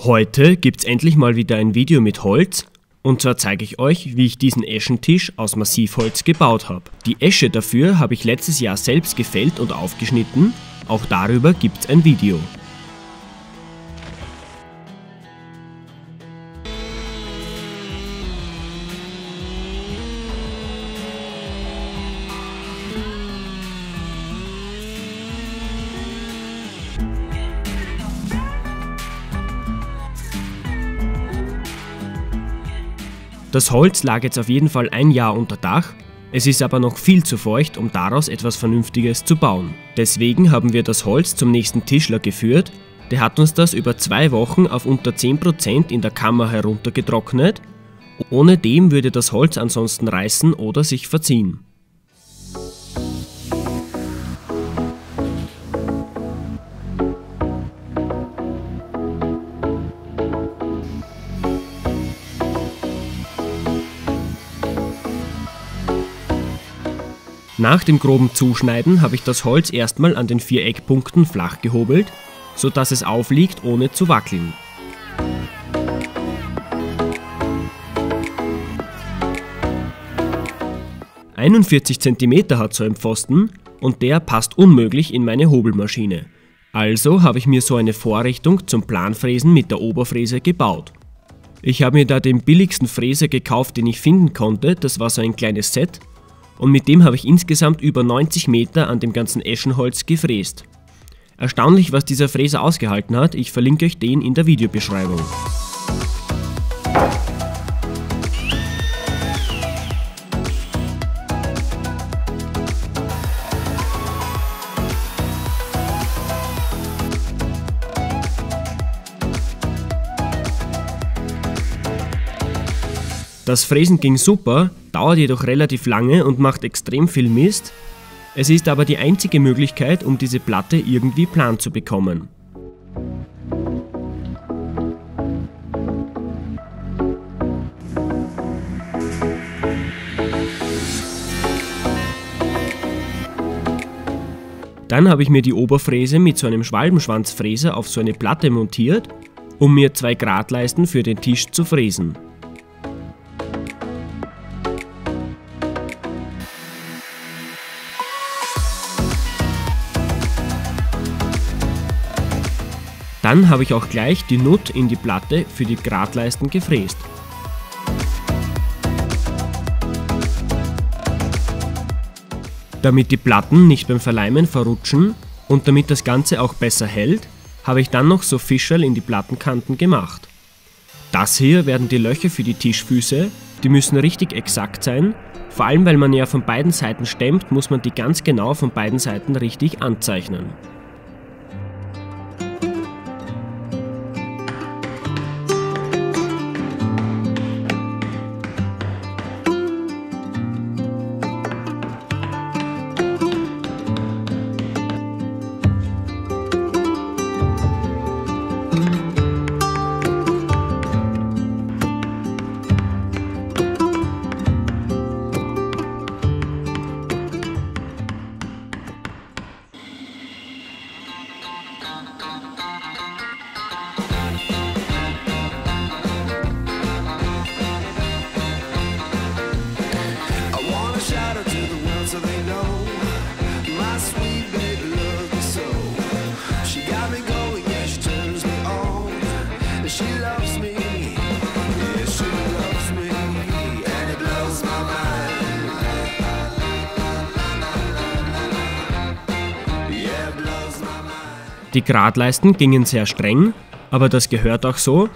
Heute gibt's endlich mal wieder ein Video mit Holz, und zwar zeige ich euch, wie ich diesen Eschentisch aus Massivholz gebaut habe. Die Esche dafür habe ich letztes Jahr selbst gefällt und aufgeschnitten, auch darüber gibt's ein Video. Das Holz lag jetzt auf jeden Fall ein Jahr unter Dach, es ist aber noch viel zu feucht, um daraus etwas Vernünftiges zu bauen. Deswegen haben wir das Holz zum nächsten Tischler geführt, der hat uns das über 2 Wochen auf unter 10% in der Kammer heruntergetrocknet, ohne dem würde das Holz ansonsten reißen oder sich verziehen. Nach dem groben Zuschneiden habe ich das Holz erstmal an den 4 Eckpunkten flach gehobelt, sodass es aufliegt ohne zu wackeln. ...41 cm hat so ein Pfosten und der passt unmöglich in meine Hobelmaschine. Also habe ich mir so eine Vorrichtung zum Planfräsen mit der Oberfräse gebaut. Ich habe mir da den billigsten Fräser gekauft, den ich finden konnte, das war so ein kleines Set. Und mit dem habe ich insgesamt über 90 Meter an dem ganzen Eschenholz gefräst. Erstaunlich, was dieser Fräser ausgehalten hat, ich verlinke euch den in der Videobeschreibung. Das Fräsen ging super, dauert jedoch relativ lange und macht extrem viel Mist. Es ist aber die einzige Möglichkeit, um diese Platte irgendwie plan zu bekommen. Dann habe ich mir die Oberfräse mit so einem Schwalbenschwanzfräser auf so eine Platte montiert, um mir 2 Gradleisten für den Tisch zu fräsen. Dann habe ich auch gleich die Nut in die Platte für die Gradleisten gefräst. Damit die Platten nicht beim Verleimen verrutschen und damit das Ganze auch besser hält, habe ich dann noch so Fischerl in die Plattenkanten gemacht. Das hier werden die Löcher für die Tischfüße, die müssen richtig exakt sein, vor allem weil man ja von beiden Seiten stemmt, muss man die ganz genau von beiden Seiten richtig anzeichnen. Die Gradleisten gingen sehr streng, aber das gehört auch so.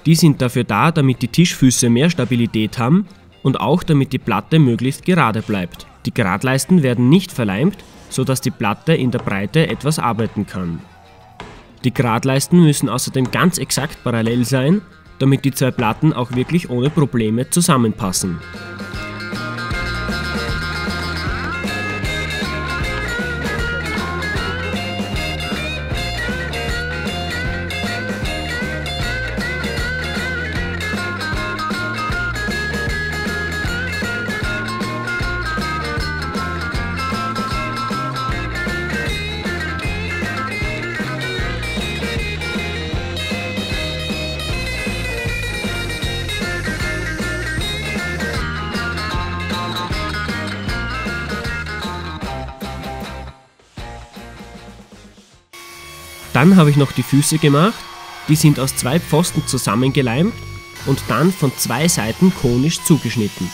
Die sind dafür da, damit die Tischfüße mehr Stabilität haben und auch damit die Platte möglichst gerade bleibt. Die Gradleisten werden nicht verleimt, sodass die Platte in der Breite etwas arbeiten kann. Die Gradleisten müssen außerdem ganz exakt parallel sein, damit die 2 Platten auch wirklich ohne Probleme zusammenpassen. Dann habe ich noch die Füße gemacht, die sind aus 2 Pfosten zusammengeleimt und dann von 2 Seiten konisch zugeschnitten.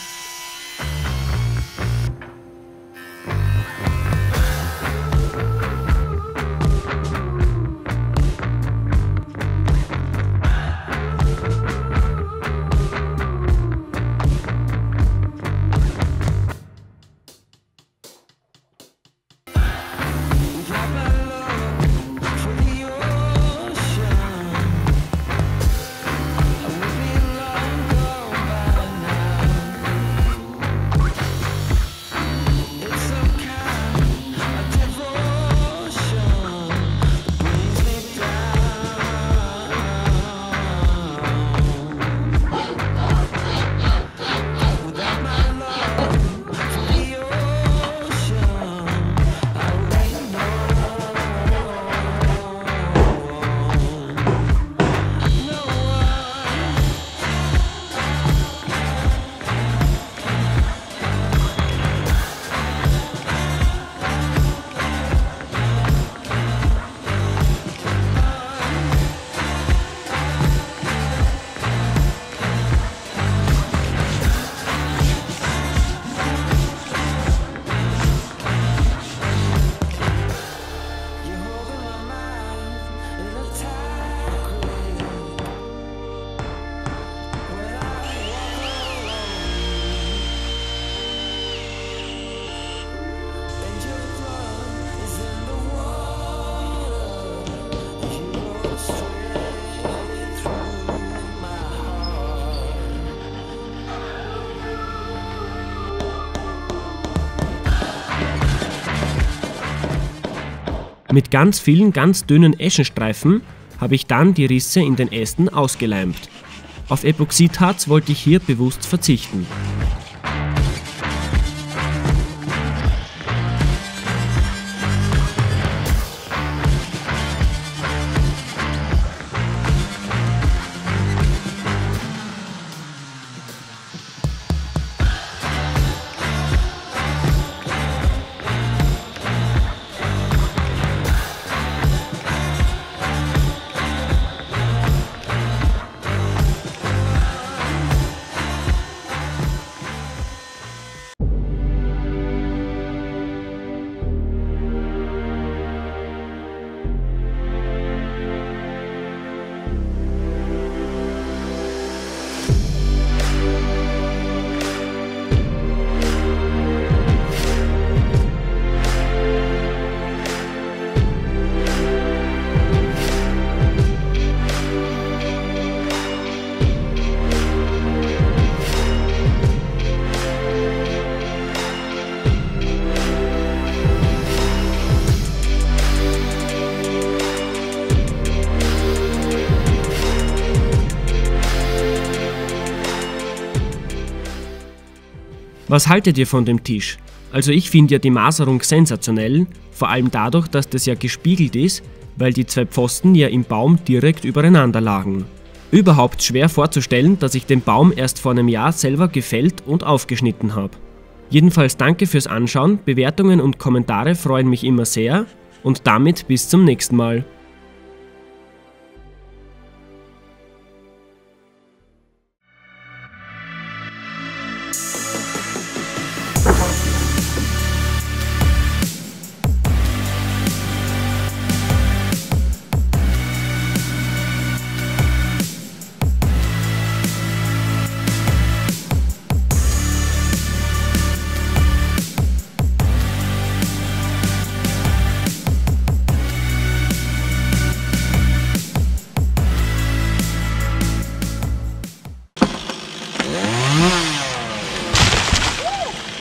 Mit ganz vielen ganz dünnen Eschenstreifen habe ich dann die Risse in den Ästen ausgeleimt. Auf Epoxidharz wollte ich hier bewusst verzichten. Was haltet ihr von dem Tisch? Also ich finde ja die Maserung sensationell, vor allem dadurch, dass das ja gespiegelt ist, weil die 2 Pfosten ja im Baum direkt übereinander lagen. Überhaupt schwer vorzustellen, dass ich den Baum erst vor einem Jahr selber gefällt und aufgeschnitten habe. Jedenfalls danke fürs Anschauen, Bewertungen und Kommentare freuen mich immer sehr und damit bis zum nächsten Mal.